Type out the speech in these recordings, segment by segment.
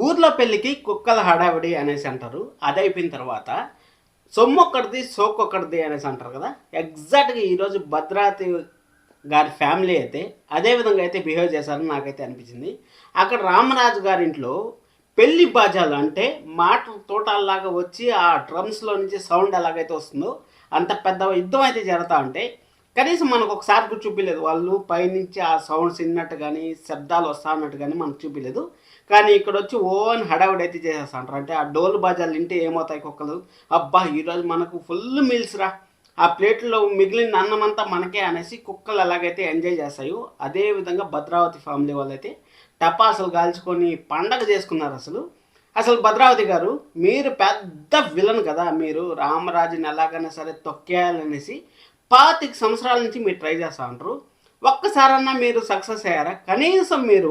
ఊర్లో పెళ్ళికి కుక్కల హడావిడి అనేసి అంటారు. అది అయిపోయిన తర్వాత సొమ్మొక్కడిది సోకొక్కడిది అనేసి అంటారు కదా! ఎగ్జాక్ట్‌గా ఈరోజు భద్రాద్రి గారి ఫ్యామిలీ అయితే అదే విధంగా అయితే బిహేవ్ చేశారని నాకైతే అనిపించింది. అక్కడ రామరాజు గారింట్లో పెళ్లి బాజాలు అంటే మాటల తూటాల్లాగా వచ్చి ఆ డ్రమ్స్‌లో నుంచి సౌండ్ ఎలాగైతే వస్తుందో అంత పెద్ద యుద్ధం అయితే జరుగుతా ఉంటే కనీసం మనకు ఒకసారి కూడా చూపియలేదు. వాళ్ళు పైనుంచి ఆ సౌండ్స్ ఇన్నట్టు గానీ, శబ్దాలు వస్తా ఉన్నట్టు గానీ మనకు చూపియలేదు. కానీ ఇక్కడొచ్చి ఓన్ హడావిడైతే చేసేస్తా ఉంటారు. అంటే ఆ డోలు బాజాలు వింటే ఏమవుతాయి కుక్కలు, అబ్బా! ఈరోజు మనకు ఫుల్ మీల్స్ రా! ఆ ప్లేట్‌లో మిగిలిన అన్నమంతా మనకే అనేసి కుక్కలు ఎలాగైతే ఎంజాయ్ చేస్తాయో, అదే విధంగా భద్రావతి ఫ్యామిలీ వాళ్ళైతే టపాసులు కాల్చుకొని పండగ చేసుకున్నారసలు. అసలు భద్రావతి గారు మీరు పెద్ద విలన్ కదా! మీరు రామరాజుని ఎలాగైనా సరే తొక్కేయాలనేసి 25 సంవత్సరాల నుంచి మీరు ట్రై చేస్తా ఉంటారు. ఒక్కసారన్నా మీరు సక్సెస్ అయ్యారా? కనీసం మీరు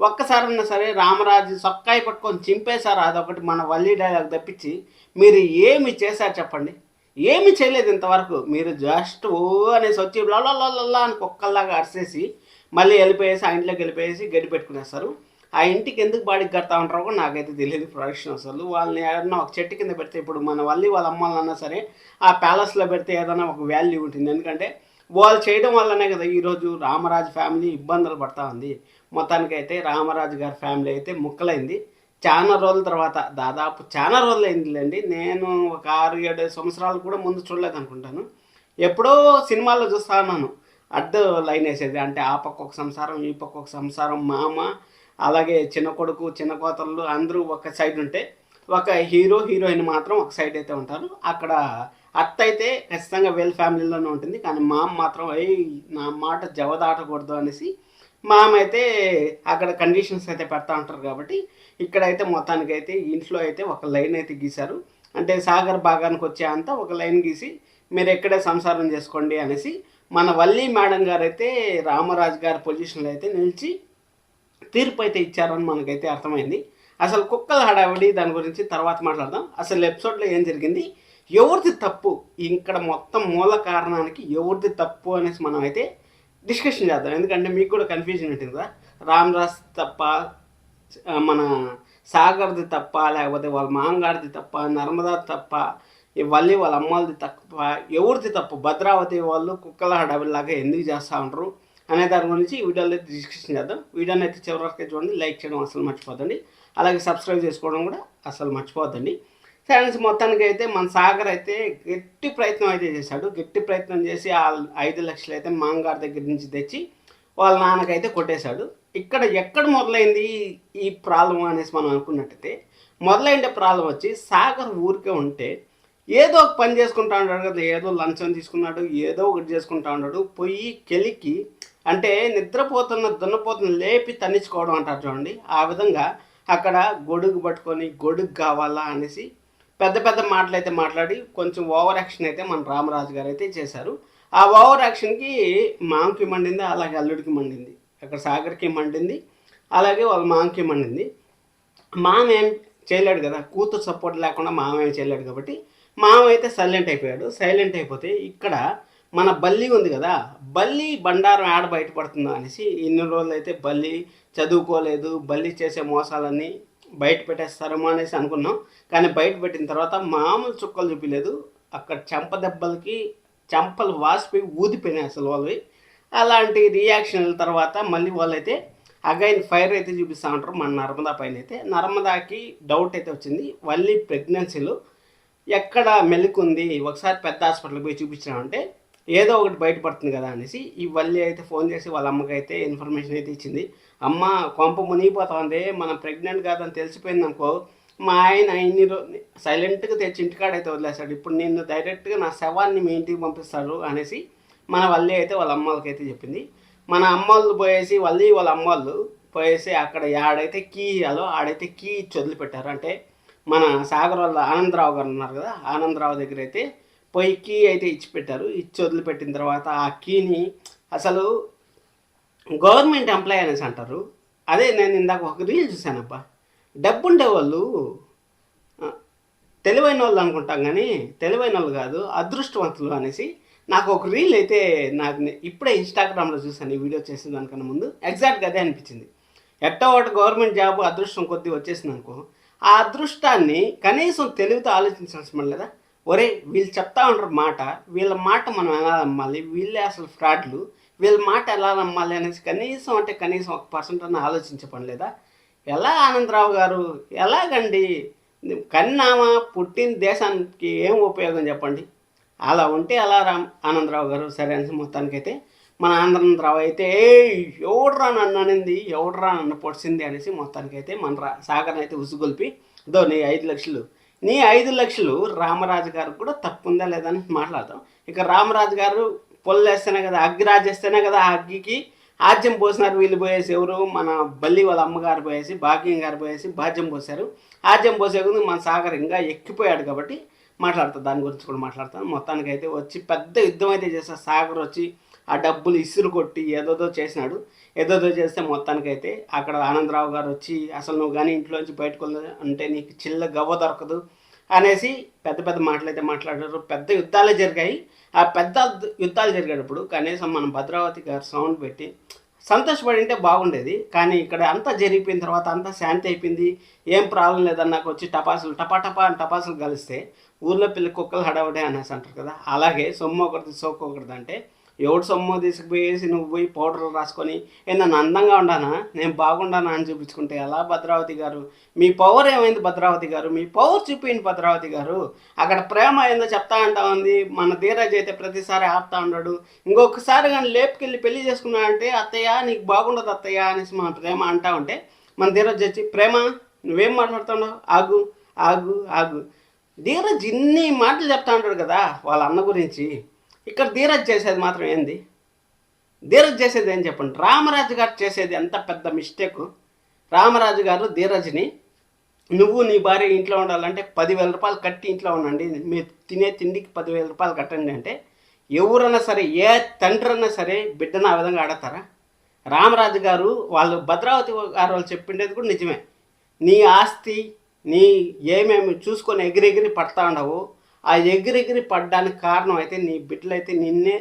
ఒక్కసారన్నా సరే రామరాజు సొక్కాయి పట్టుకొని చింపేశారా? అదొకటి మన వల్లి డైలాగ్ తప్పించి మీరు ఏమి చేశారు చెప్పండి? ఏమి చేయలేదు ఇంతవరకు. మీరు జస్ట్ ఓ అనేసి వచ్చి లలలలలా అని కుక్కల్లాగా అరిసేసి మళ్ళీ వెళ్ళిపోయేసి ఆ ఇంట్లోకి వెళ్ళిపోయేసి గడ్డి పెట్టుకునేస్తారు. ఆ ఇంటికి ఎందుకు బాడీకి కడతా ఉంటారో కూడా నాకైతే తెలియదు ప్రొడక్షన్ అసలు. వాళ్ళని ఏదన్నా ఒక చెట్టు కింద పెడితే ఇప్పుడు మన వల్లి వాళ్ళ అమ్మాలన్నా సరే ఆ ప్యాలెస్లో పెడితే ఏదైనా ఒక వాల్యూ ఉంటుంది. ఎందుకంటే వాళ్ళు చేయడం వల్లనే కదా ఈరోజు రామరాజు ఫ్యామిలీ ఇబ్బందులు పడతా ఉంది. మొత్తానికైతే రామరాజు గారి ఫ్యామిలీ అయితే ముక్కలైంది. చాలా రోజుల తర్వాత దాదాపు చాలా రోజులు అయిందిలేండి. నేను ఒక 6, 7 సంవత్సరాలు కూడా ముందు చూడలేదనుకుంటాను. ఎప్పుడో సినిమాల్లో చూస్తా ఉన్నాను. అడ్డు లైన్ వేసేది. అంటే ఆ పక్క ఒక సంసారం, ఈ పక్క ఒక సంసారం, మామ, అలాగే చిన్న కొడుకు, చిన్న కోతలు అందరూ ఒక సైడ్ ఉంటే, ఒక హీరో, హీరోయిన్ మాత్రం ఒక సైడ్ అయితే ఉంటారు. అక్కడ అత్త అయితే ఖచ్చితంగా వీళ్ళ ఫ్యామిలీలోనే ఉంటుంది. కానీ మామ మాత్రం నా మాట జవదాటకూడదు అనేసి మామ అయితే అక్కడ కండిషన్స్ అయితే పెడతా ఉంటారు కాబట్టి ఇక్కడైతే మొత్తానికైతే ఇంట్లో అయితే ఒక లైన్ అయితే గీశారు. అంటే సాగర్ భాగానికి వచ్చే అంతా ఒక లైన్ గీసి మీరు ఎక్కడే సంసారం చేసుకోండి అనేసి మన వల్లి మేడం గారు అయితే రామరాజు గారి పొజిషన్లో అయితే నిలిచి తీర్పు అయితే ఇచ్చారని మనకైతే అర్థమైంది. అసలు కుక్కల హడావిడి దాని గురించి తర్వాత మాట్లాడదాం. అసలు ఎపిసోడ్లో ఏం జరిగింది, ఎవరిది తప్పు, ఇక్కడ మొత్తం మూల కారణానికి ఎవరిది తప్పు అనేసి మనం అయితే డిస్కషన్ చేద్దాం. ఎందుకంటే మీకు కూడా కన్ఫ్యూజన్ ఉంటుంది కదా, రామరాజ్ తప్ప, మన సాగర్ది తప్ప, లేకపోతే వాళ్ళ మామగారిది తప్ప, నర్మదా తప్ప, ఈ వల్లి వాళ్ళ అమ్మలది తప్ప, ఎవరిది తప్పు, భద్రావతి వాళ్ళు కుక్కల హడావిడిలాగా ఎందుకు చేస్తూ ఉంటారు అనే దాని గురించి ఈ వీడియోలో అయితే డిస్కషన్ చేద్దాం. వీడియోని అయితే చివరి వరకు చూడండి, లైక్ చేయడం అసలు మర్చిపోద్దండి, అలాగే సబ్స్క్రైబ్ చేసుకోవడం కూడా అసలు మర్చిపోద్దండి. ఫ్రెండ్స్ మొత్తానికి అయితే మన సాగర్ అయితే గట్టి ప్రయత్నం అయితే చేశాడు. గట్టి ప్రయత్నం చేసి ఆ 5 లక్షలు అయితే మాంగారి దగ్గర నుంచి తెచ్చి వాళ్ళ నాన్నకైతే కొట్టేశాడు. ఇక్కడ ఎక్కడ మొదలైంది ఈ ప్రాబ్లం అనేసి మనం అనుకున్నట్టయితే, మొదలైన ప్రాబ్లం వచ్చి సాగర్ ఊరికే ఉంటే ఏదో ఒక పని చేసుకుంటా ఉన్నాడు కదా, ఏదో లంచం తీసుకున్నాడు, ఏదో ఒకటి చేసుకుంటా ఉన్నాడు. పొయ్యి కెలికి అంటే నిద్రపోతున్న దున్నపోతున్న లేపి తన్నించుకోవడం అంటారు చూడండి, ఆ విధంగా అక్కడ గొడుగు పట్టుకొని గొడుగు కావాలా అనేసి పెద్ద పెద్ద మాటలు అయితే మాట్లాడి కొంచెం ఓవర్ యాక్షన్ అయితే మన రామరాజు గారు అయితే చేశారు. ఆ ఓవర్ యాక్షన్కి మామకి మండింది, అలాగే అల్లుడికి మండింది. అక్కడ సాగర్కి మండింది, అలాగే వాళ్ళ మామకి మండింది. మామ ఏం చేయలేడు కదా, కూతురు సపోర్ట్ లేకుండా మామ ఏం చేయలేడు కాబట్టి మామ అయితే సైలెంట్ అయిపోయాడు. సైలెంట్ అయిపోతే ఇక్కడ మన బల్లి ఉంది కదా, బల్లి బండారం ఆడ బయటపడుతుందో అనేసి ఇన్ని రోజులు అయితే బల్లి చదువుకోలేదు, బల్లి చేసే మోసాలన్నీ బయట పెట్టేస్తారేమో అనేసి అనుకున్నాం. కానీ బయట పెట్టిన తర్వాత మామూలు చుక్కలు చూపించలేదు. అక్కడ చెంప దెబ్బలకి చెంపలు వాసిపోయి ఊదిపోయినాయి అసలు వాళ్ళవి. అలాంటి రియాక్షన్ల తర్వాత మళ్ళీ వాళ్ళైతే అగైన్ ఫైర్ అయితే చూపిస్తూ ఉంటారు మన నర్మదా పైన. అయితే నర్మదాకి డౌట్ అయితే వచ్చింది, వల్లి ప్రెగ్నెన్సీలో ఎక్కడ మెలుకుంది, ఒకసారి పెద్ద హాస్పిటల్కి పోయి చూపించామంటే ఏదో ఒకటి బయటపడుతుంది కదా అనేసి ఈ వల్లి అయితే ఫోన్ చేసి వాళ్ళ అమ్మకి అయితే ఇన్ఫర్మేషన్ అయితే ఇచ్చింది. అమ్మ కొంప మునిగిపోతుంది, మనం ప్రెగ్నెంట్ కాదని తెలిసిపోయింది అనుకో, మా ఆయన ఇన్ని సైలెంట్గా తెచ్చి ఇంటికాడైతే వదిలేస్తాడు, ఇప్పుడు నేను డైరెక్ట్గా నా శవాన్ని మీ ఇంటికి పంపిస్తాడు అనేసి మన వల్లి అయితే వాళ్ళ అమ్మలకి అయితే చెప్పింది. మన అమ్మోళ్ళు పోయేసి వాళ్ళ అమ్మోళ్ళు పోయేసి అక్కడ ఆడైతే కీ ఇవ్వాలో ఆడైతే కీ ఇచ్చి వదిలిపెట్టారు. అంటే మన సాగర్ వాళ్ళ ఆనందరావు గారు ఉన్నారు కదా, ఆనందరావు దగ్గర అయితే పోయి కీ అయితే ఇచ్చి పెట్టారు. ఇచ్చి వదిలిపెట్టిన తర్వాత ఆ కీని అసలు గవర్నమెంట్ ఎంప్లాయీ అనేసి అంటారు. అదే నేను ఇందాక ఒక రీల్ చూశానబ్బా, డబ్బుండే వాళ్ళు తెలివైన వాళ్ళు అనుకుంటాం కానీ తెలివైన వాళ్ళు కాదు, అదృష్టవంతులు అనేసి నాకు ఒక రీల్ అయితే నాకు ఇప్పుడే ఇన్స్టాగ్రామ్లో చూసాను. ఈ వీడియో చేసిన దానికన్నా ముందు ఎగ్జాక్ట్గా అదే అనిపించింది. ఎట్టో ఒకటి గవర్నమెంట్ జాబ్ అదృష్టం కొద్దీ వచ్చేసింది అనుకో, ఆ అదృష్టాన్ని కనీసం తెలివితో ఆలోచించాల్సిన లేదా? ఒరే వీళ్ళు చెప్తా ఉంటారు మాట, వీళ్ళ మాట మనం ఎలా నమ్మాలి, వీళ్ళే అసలు ఫ్రాడ్లు, వీళ్ళ మాట ఎలా నమ్మాలి అనేసి కనీసం అంటే కనీసం 1% అన్న ఆలోచించే పని లేదా? ఎలా ఆనందరావు గారు ఎలాగండి? కన్నామా పుట్టిన దేశానికి ఏం ఉపయోగం చెప్పండి? అలా ఉంటే అలా ఆనందరావు గారు సరే అనేసి మొత్తానికైతే మన ఆనందరావు అయితే ఎవడ్రా నన్ను అనింది, ఎవడ్రా నన్ను పొడిచింది అనేసి మొత్తానికైతే మన సాగర్ని అయితే ఉసుగొల్పి నీ 5 లక్షలు, నీ 5 లక్షలు రామరాజు గారికి కూడా తప్పు ఉందా లేదా అని మాట్లాడతాం. ఇక రామరాజు గారు పొల్లేస్తేనే కదా, అగ్గి రాజేస్తేనే కదా ఆ అగ్గికి ఆజ్యం పోసినారు. వీళ్ళు పోయేసి ఎవరు మన బల్లి వాళ్ళ అమ్మగారు పోయేసి భాగ్యం గారు పోయేసి భాజ్యం పోసారు. ఆజ్యం పోసే ముందు మన సాగర్ ఇంకా ఎక్కిపోయాడు కాబట్టి మాట్లాడతాను, దాని గురించి కూడా మాట్లాడతాను. మొత్తానికి అయితే వచ్చి పెద్ద యుద్ధం అయితే చేస్తారు. సాగర్ వచ్చి ఆ డబ్బులు ఇసురు కొట్టి ఏదోదో చేసినాడు. ఏదోదో చేస్తే మొత్తానికైతే అక్కడ ఆనందరావు గారు వచ్చి అసలు నువ్వు కానీ ఇంట్లోంచి బయటకు అంటే నీకు చిల్ల గవ్వ దొరకదు అనేసి పెద్ద పెద్ద మాటలు అయితే మాట్లాడారు. పెద్ద యుద్ధాలే జరిగాయి. ఆ పెద్ద యుద్ధాలు జరిగేటప్పుడు కనీసం మనం భద్రావతి గారు సౌండ్ పెట్టి సంతోషపడి ఉంటే బాగుండేది. కానీ ఇక్కడ అంతా జరిగిపోయిన తర్వాత అంతా శాంతి అయిపోయింది, ఏం ప్రాబ్లం లేదని నాకు వచ్చి టపాసులు టపాటపా అని టపాసులు కలిస్తే ఊర్లో పిల్ల కుక్కలు హడావుడే అనేసి అంటారు కదా, అలాగే సొమ్ము ఒకటిది సోకు ఒకటిది అంటే ఎవడు సొమ్ము తీసుకుపోయేసి నువ్వు పోయి పౌడర్లు రాసుకొని నన్ను అందంగా ఉండానా, నేను బాగుండానా అని చూపించుకుంటే ఎలా భద్రావతి గారు? మీ పవర్ ఏమైంది భద్రావతి గారు? మీ పవర్ చూపించండి భద్రావతి గారు. అక్కడ ప్రేమ ఏందో చెప్తా అంటా ఉంది. మన ధీరజ్ అయితే ప్రతిసారి ఆపుతా ఉన్నాడు. ఇంకొకసారి కానీ లేపుకెళ్ళి పెళ్లి చేసుకున్నాడంటే అత్తయ్య నీకు బాగుండదు అత్తయ్య అనేసి మన ప్రేమ అంటా ఉంటే మన ధీరజ్ వచ్చి ప్రేమ నువ్వేం మాట్లాడుతున్నావు, ఆగు ఆగు ఆగు. ధీరజ్ ఇన్ని మాటలు చెప్తా ఉంటాడు కదా వాళ్ళ అన్న గురించి. ఇక్కడ ధీరజ్ చేసేది మాత్రం ఏంది? ధీరజ్ చేసేది ఏం చెప్పండి? రామరాజు గారు చేసేది ఎంత పెద్ద మిస్టేక్. రామరాజు గారు ధీరజ్ని నువ్వు నీ భార్య ఇంట్లో ఉండాలంటే 10,000 రూపాయలు కట్టి ఇంట్లో ఉండండి, మీరు తినే తిండికి 10,000 రూపాయలు కట్టండి అంటే ఎవరన్నా సరే, ఏ తండ్రి అన్నా సరే బిడ్డను ఆ విధంగా ఆడతారా? రామరాజు గారు వాళ్ళు భద్రావతి గారు వాళ్ళు చెప్పిండేది కూడా నిజమే. నీ ఆస్తి నీ ఏమేమి చూసుకొని ఎగిరెగిరి పడతా ఉండవు, ఆ ఎగిరెగిరి పడ్డానికి కారణం అయితే నీ బిడ్డలైతే నిన్నే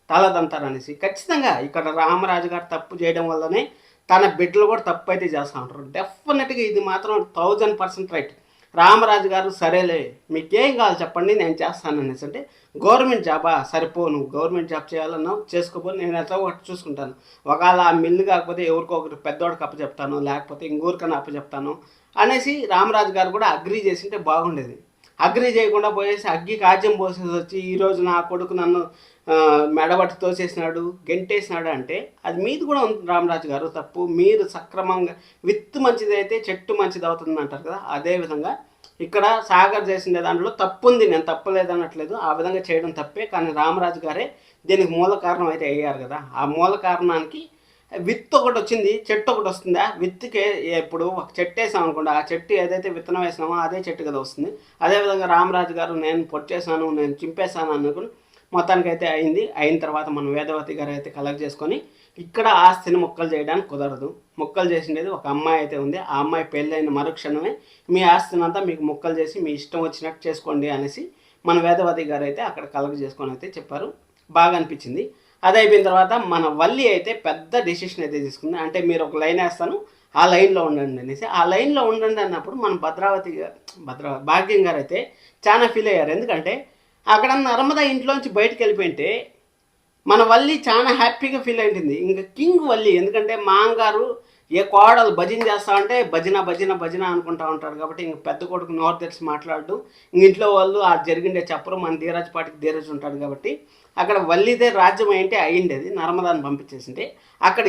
తలదంతారనేసి. ఖచ్చితంగా ఇక్కడ రామరాజు గారు తప్పు చేయడం వల్లనే తన బిడ్డలు కూడా తప్పు అయితే చేస్తూ ఉంటారు. డెఫినెట్గా ఇది మాత్రం 1000% రైట్. రామరాజు గారు సరేలే మీకేం కావాలి చెప్పండి నేను చేస్తాను అనేసి అంటే, గవర్నమెంట్ జాబా సరిపో, నువ్వు గవర్నమెంట్ జాబ్ చేయాలన్నావు చేసుకోబో, నేను ఎట్లా ఒకటి చూసుకుంటాను. ఒకవేళ ఆ మిల్లు కాకపోతే ఎవరికొకరు పెద్దోడికి అప్పచెప్తాను, లేకపోతే ఇంకొకరికన్నా అప్పచెప్తాను అనేసి రామరాజు గారు కూడా అగ్రీ చేసింటే బాగుండేది. అగ్రి చేయకుండా పోయేసి అగ్గి కాజ్యం పోసేసి వచ్చి ఈరోజు నా కొడుకు నన్ను మెడబట్టి తోసేసినాడు గెంటేసినాడు అంటే అది మీది కూడా ఉంది రామరాజు గారు తప్పు. మీరు సక్రమంగా విత్తు మంచిది అయితే చెట్టు మంచిది అవుతుంది అంటారు కదా, అదేవిధంగా ఇక్కడ సాగర్ చేసిన దాంట్లో తప్పు ఉంది, నేను తప్పలేదు అనట్లేదు, ఆ విధంగా చేయడం తప్పే. కానీ రామరాజు గారే దీనికి మూల కారణం అయితే అయ్యారు కదా. ఆ మూల కారణానికి విత్తు ఒకటి వచ్చింది, చెట్టు ఒకటి వస్తుందా? విత్తుకే ఇప్పుడు ఒక చెట్టు వేసాం అనుకోండి, ఆ చెట్టు ఏదైతే విత్తనం వేసినామో అదే చెట్టు కదా వస్తుంది. అదేవిధంగా రామరాజు గారు నేను పొట్టేసాను, నేను చింపేశాను అనుకుని మొత్తానికైతే అయింది. అయిన తర్వాత మనం వేదవతి గారు అయితే కలెక్ట్ చేసుకొని ఇక్కడ ఆస్తిని మొక్కలు చేయడానికి కుదరదు. మొక్కలు చేసిండేది ఒక అమ్మాయి అయితే ఉంది. ఆ అమ్మాయి పెళ్ళైన మరుక్షణమే మీ ఆస్తిని అంతా మీకు మొక్కలు చేసి మీ ఇష్టం వచ్చినట్టు చేసుకోండి అనేసి మన వేదవతి గారు అయితే అక్కడ కలెక్ట్ చేసుకొని అయితే చెప్పారు. బాగా అనిపించింది. అది అయిపోయిన తర్వాత మన వల్లి అయితే పెద్ద డెసిషన్ అయితే తీసుకుంది. అంటే మీరు ఒక లైన్ వేస్తాను ఆ లైన్లో ఉండండి అనేసి. ఆ లైన్లో ఉండండి అన్నప్పుడు మన భాగ్యం గారు అయితే చాలా ఫీల్ అయ్యారు. ఎందుకంటే అక్కడ నర్మదా ఇంట్లోంచి బయటకు వెళ్ళిపోయింటే మన వల్లి చాలా హ్యాపీగా ఫీల్ అయింది. ఇంకా కింగ్ వల్లి, ఎందుకంటే మాంగారు ఏ కోడలు భజన చేస్తా ఉంటే భజన భజన భజన అనుకుంటా ఉంటారు కాబట్టి ఇంక పెద్ద కొడుకు నోరు తెరిచి మాట్లాడు, ఇంక ఇంట్లో వాళ్ళు ఆ జరిగిండే చెప్పరు. మన ధీరజ్ పాటికి ధీరజ్ ఉంటాడు కాబట్టి అక్కడ వల్లిదే రాజ్యం ఏంటి అయ్యిండేది. నర్మదాన్ని పంపించేసింటే అక్కడ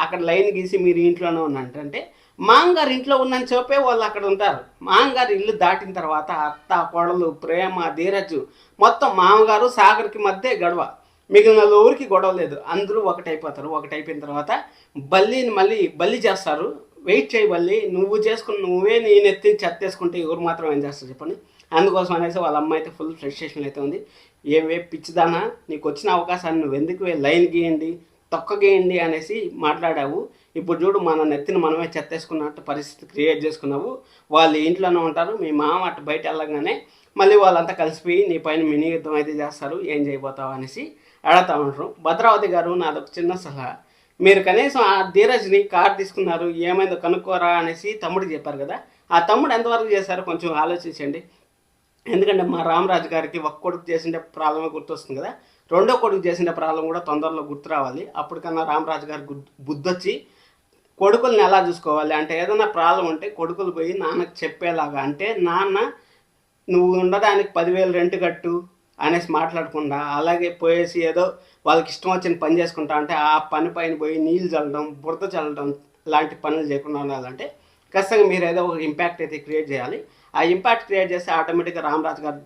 అక్కడ లైన్ గీసి మీరు ఇంట్లోనే ఉన్నంటే మాంగారు ఇంట్లో ఉన్నని చెప్పే వాళ్ళు అక్కడ ఉంటారు. మాంగారు ఇల్లు దాటిన తర్వాత అత్త కోడలు ప్రేమ ధీరజ్ మొత్తం మామగారు సాగర్కి మధ్య గొడవ, మిగిలిన ఊరికి గొడవ లేదు, అందరూ ఒకటైపోతారు. ఒకటైపోయిన తర్వాత బల్లిని మళ్ళీ బల్లి చేస్తారు. వెయిట్ చేయి బల్లి, నువ్వు చేసుకుని నువ్వే నేను ఎత్తి చెత్తేసుకుంటే ఎవరు మాత్రం ఏం చేస్తారు చెప్పండి. అందుకోసం అనేసి వాళ్ళ అమ్మ అయితే ఫుల్ ఫ్రస్ట్రేషన్ అయితే ఉంది. ఏమే పిచ్చిదానా, నీకు వచ్చిన అవకాశాన్ని నువ్వు ఎందుకు లైన్ గీయండి తొక్కగేయండి అనేసి మాట్లాడావు. ఇప్పుడు చూడు మన నెత్తిని మనమే చెత్తేసుకున్నట్టు పరిస్థితి క్రియేట్ చేసుకున్నావు. వాళ్ళు ఇంట్లోనే ఉంటారు, మీ మామ అటు బయట వెళ్ళగానే మళ్ళీ వాళ్ళంతా కలిసిపోయి నీ పైన మినీ యుద్ధం అయితే చేస్తారు, ఏం చేయబోతావు అనేసి అడుగుతూ ఉంటారు. భద్రావతి గారు నాదొక చిన్న సలహా, మీరు కనీసం ఆ ధీరజ్ని కార్ తీసుకున్నారు ఏమైందో కనుక్కోరా అనేసి తమ్ముడికి చెప్పారు కదా, ఆ తమ్ముడు ఎంతవరకు చేశారో కొంచెం ఆలోచించండి. ఎందుకంటే మా రామరాజు గారికి ఒక కొడుకు చేసిండే ప్రాబ్లమే గుర్తొస్తుంది కదా, రెండో కొడుకు చేసిన ప్రాబ్లం కూడా తొందరలో గుర్తు రావాలి. అప్పటికన్నా రామరాజు గారికి బుద్ధొచ్చి కొడుకుల్ని ఎలా చూసుకోవాలి అంటే, ఏదైనా ప్రాబ్లం ఉంటే కొడుకులు పోయి నాన్నకు చెప్పేలాగా, అంటే నాన్న నువ్వు ఉండడానికి 10,000 రెంట్ కట్టు అనేసి మాట్లాడకుండా, అలాగే పోయేసి ఏదో వాళ్ళకి ఇష్టం వచ్చిన పని చేసుకుంటా అంటే ఆ పని పైన పోయి నీళ్ళు చల్లడం, బురద చల్లడం లాంటి పనులు చేయకుండా ఉండాలంటే ఖచ్చితంగా మీరు ఏదో ఒక ఇంపాక్ట్ అయితే క్రియేట్ చేయాలి. ఆ ఇంపాక్ట్ క్రియేట్ చేస్తే ఆటోమేటిక్గా రామరాజు గారు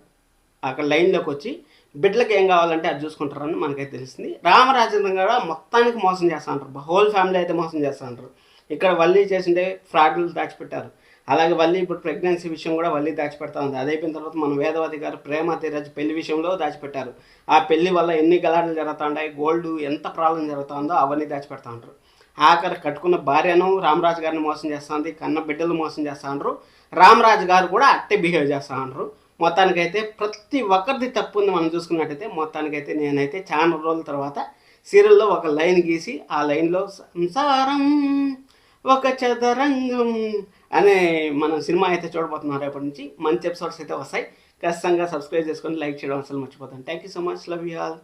అక్కడ లైన్లోకి వచ్చి బిడ్డలకి ఏం కావాలంటే అది చూసుకుంటారని మనకైతే తెలిసింది. రామరాజుని కూడా మొత్తానికి మోసం చేస్తూ ఉంటారు, హోల్ ఫ్యామిలీ అయితే మోసం చేస్తూ ఉంటారు. ఇక్కడ వల్లి చేసిండే ఫ్రాడ్లు దాచిపెట్టారు. అలాగే వల్లి ఇప్పుడు ప్రెగ్నెన్సీ విషయం కూడా వల్లి దాచిపెడతా ఉంది. అది అయిపోయిన తర్వాత మన వేదవతి గారు ప్రేమ ధీరజ్ పెళ్లి విషయంలో దాచిపెట్టారు. ఆ పెళ్లి వల్ల ఎన్ని గలాటలు జరుగుతుంటాయి, గోల్డ్ ఎంత ప్రాబ్లం జరుగుతుందో అవన్నీ దాచిపెడతా ఉంటారు. ఆఖరి కట్టుకున్న భార్యను రామరాజు గారిని మోసం చేస్తుంది, కన్న బిడ్డలు మోసం చేస్తూ ఉంటారు. రామరాజు గారు కూడా అట్టే బిహేవ్ చేస్తూ ఉంటారు. మొత్తానికైతే ప్రతి ఒక్కరిది తప్పు ఉంది మనం చూసుకున్నట్టయితే. మొత్తానికైతే నేనైతే చాలా రోజుల తర్వాత సీరియల్లో ఒక లైన్ గీసి ఆ లైన్లో సంసారం ఒక చదరంగం అనే మనం సినిమా అయితే చూడబోతున్నాం. రేపటి నుంచి మంచి ఎపిసోడ్స్ అయితే వస్తాయి. ఖచ్చితంగా సబ్స్క్రైబ్ చేసుకొని లైక్ చేయడం అసలు మర్చిపోతాను. Thank you so much, love you all.